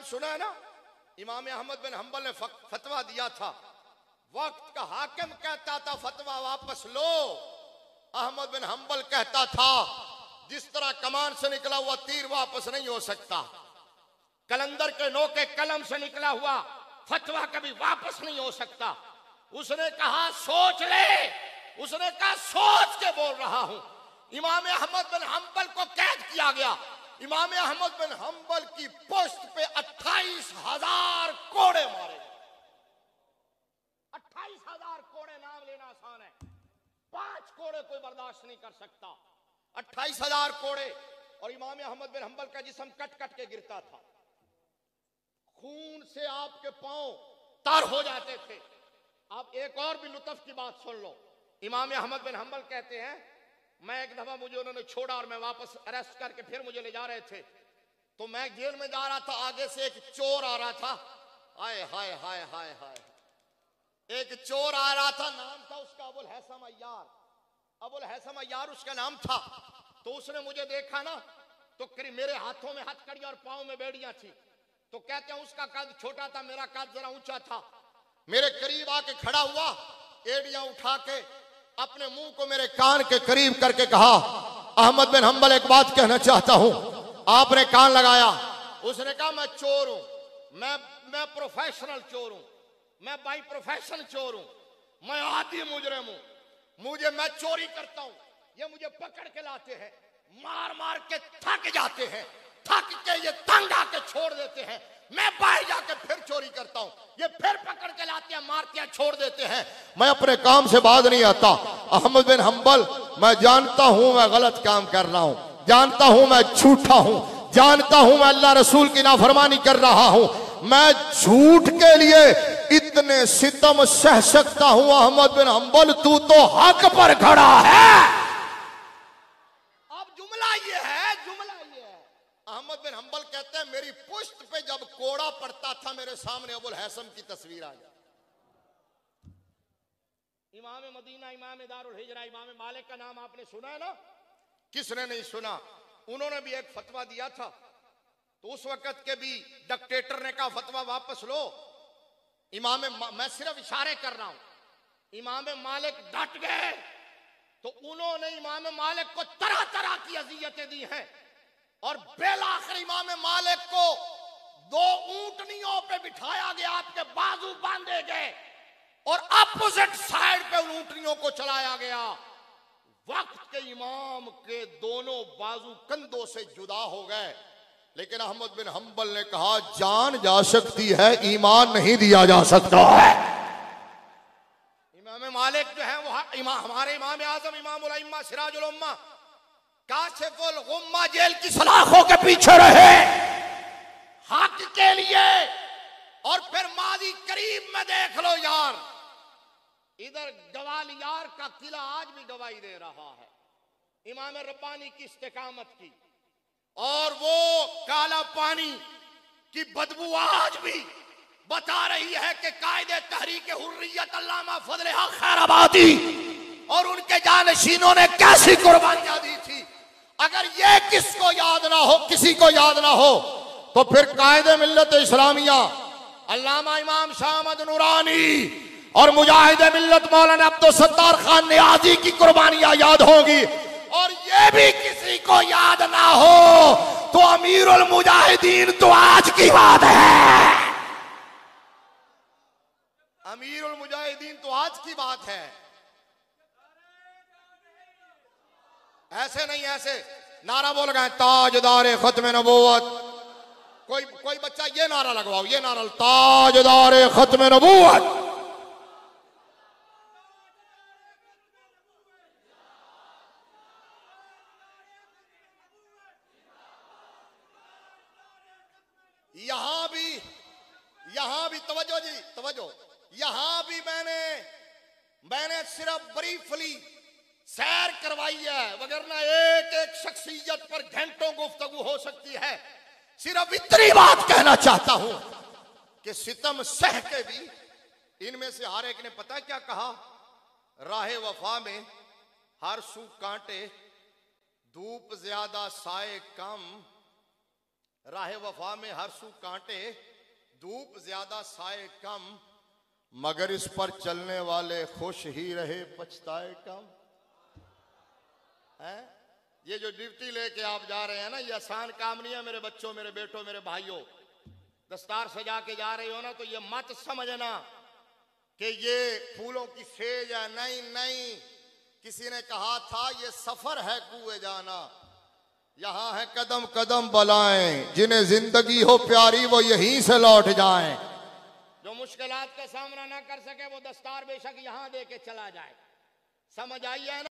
सुना है ना, इमाम अहमद बिन हंबल ने फतवा दिया था, वक्त का हाकिम कहता था फतवा वापस लो, अहमद बिन हंबल कहता था जिस तरह कमान से निकला हुआ तीर वापस नहीं हो सकता, कलंदर के नोके कलम से निकला हुआ फतवा कभी वापस नहीं हो सकता। उसने कहा सोच ले, उसने कहा सोच के बोल रहा हूं। इमाम अहमद बिन हंबल को कैद किया गया। इमाम अहमद बिन हंबल की पोस्ट पे 28,000 कोड़े मारे गए। 28,000 कोड़े, नाम लेना आसान है, 5 कोड़े कोई बर्दाश्त नहीं कर सकता। 28,000 कोड़े। और इमाम अहमद बिन हंबल का जिस्म कट कट के गिरता था, खून से आपके पांव तर हो जाते थे। आप एक और भी लुत्फ की बात सुन लो। इमाम अहमद बिन हंबल कहते हैं, मैं एक दफा मुझे उन्होंने छोड़ा और मैं वापस अरेस्ट करके फिर मुझे ले जा रहे थे, तो मैं जेल में जा रहा था, आगे से एक चोर आ रहा था। हाय हाय हाय हाय हाय, एक चोर आ रहा था, नाम था उसका अबुल हैसम अय्यार। अबुल हैसम अय्यार उसका नाम था। तो उसने मुझे देखा ना, तो करीब मेरे हाथों में हथकड़ी और पांव में बेड़ियां थी। तो कहते हैं उसका कद छोटा था, मेरा कद जरा ऊंचा था। मेरे करीब आके खड़ा हुआ, एड़ियां उठा के अपने मुंह को मेरे कान के करीब करके कहा, अहमद बिन हंबल एक बात कहना चाहता हूं। आपने कान लगाया। उसने कहा मैं चोर हूं, मैं प्रोफेशनल चोर हूं, मैं बाई प्रोफेशन चोर हूं, मैं आदि मुजरिम हूं, मैं चोरी करता हूं, ये मुझे पकड़ के लाते हैं, मार मार के थक जाते हैं, थक के ये तंग आके छोड़ देते हैं, मैं बाहर जाके फिर चोरी करता हूं, ये फिर पकड़ के लाते हैं, मारते हैं, छोड़ देते हैं, मैं अपने काम से बाज नहीं आता। अहमद बिन हंबल, मैं जानता हूं मैं गलत काम कर रहा हूं, जानता हूं मैं झूठा हूं, जानता हूं मैं अल्लाह रसूल की नाफरमानी कर रहा हूं, मैं झूठ के लिए इतने सितम सह सकता हूं। अहमद बिन हंबल तू तो हक पर खड़ा है। अब जुमला ये है, अहमद बिन हंबल कहते हैं मेरी पुश्त पे जब कोड़ा पड़ता था, मेरे सामने अबुल हैसम की तस्वीर आ गई। इमाम मदीना, इमाम दारुल हिजरा, इमाम मालिक का नाम आपने सुना है ना? किसने नहीं सुना? उन्होंने भी एक फतवा दिया था, तो उस वक्त के भी डिक्टेटर ने कहा फतवा वापस लो। मैं सिर्फ इशारे कर रहा हूं, इमाम मालिक डट गए, तो उन्होंने इमाम मालिक को तरह तरह की अजियतें दी हैं, और बेलाखिर इमाम मालिक को 2 ऊंटनियों पे बिठाया गया, आपके बाजू बांधे गए और अपोजिट साइड पे उन ऊंटनियों को चलाया गया। वक्त के इमाम के दोनों बाजू कंधों से जुदा हो गए, लेकिन अहमद बिन हंबल ने कहा जान जा सकती है, ईमान नहीं दिया जा सकता है। इमाम मालिक जो है वो हमारे इमाम आजम, इमामुल अइम्मा, सिराजुल उम्मा, काशिफुल गुम्मा जेल की सलाखों के पीछे रहे हक के लिए। और फिर मादी करीब में देख लो यार, इधर गवालियार का किला आज भी गवाही दे रहा है इमाम रब्बानी की इस्तेकामत की, और वो काला पानी की बदबू आज भी बता रही है कि कायदे तहरीक हुर्रियत अल्लामा फजल हक खैराबादी और उनके जानशीनों ने कैसी कुर्बानियां दी थी। अगर ये किसको याद ना हो, किसी को याद ना हो, तो फिर कायदे मिल्लत इस्लामिया अल्लामा इमाम शाह अहमद नूरानी और मुजाहिद मिल्लत मौलाना अब्दुल सत्तार खान नियाजी की कुर्बानियां याद होगी। और ये भी किसी को याद ना हो तो अमीरुल मुजाहिदीन तो आज की बात है, अमीरुल मुजाहिदीन तो आज की बात है। ऐसे नहीं, ऐसे नारा बोल गए ताजदारे खत्म नबूवत। कोई बच्चा ये नारा लगवाओ, ये नारा, ताजदारे खत्म नबूवत। यहां भी तवज्जो जी, तवज्जो, यहां भी मैंने सिर्फ ब्रीफली सैर करवाई है, वगरना एक एक शख्सियत पर घंटों गुफ्तगू हो सकती है। सिर्फ इतनी बात कहना चाहता हूं कि सितम सह के भी इनमें से हर एक ने पता क्या कहा, राहे वफा में हर सू कांटे, धूप ज्यादा साए कम, राह वफा में हर सू कांटे, धूप ज्यादा साए कम, मगर इस पर चलने वाले खुश ही रहे पछताए कम। है ये जो ड्यूटी लेके आप जा रहे हैं ना, ये आसान काम नहीं है मेरे बच्चों, मेरे बेटों, मेरे भाइयों। दस्तार सजा के जा रहे हो ना, तो ये मत समझना कि ये फूलों की सेज है। नहीं नहीं, किसी ने कहा था ये सफर है कुएं जाना, यहां है कदम कदम बलाएं, जिन्हें जिंदगी हो प्यारी वो यहीं से लौट जाएं। जो मुश्किलात का सामना ना कर सके वो दस्तार बेशक यहां दे के चला जाए। समझ आई है ना?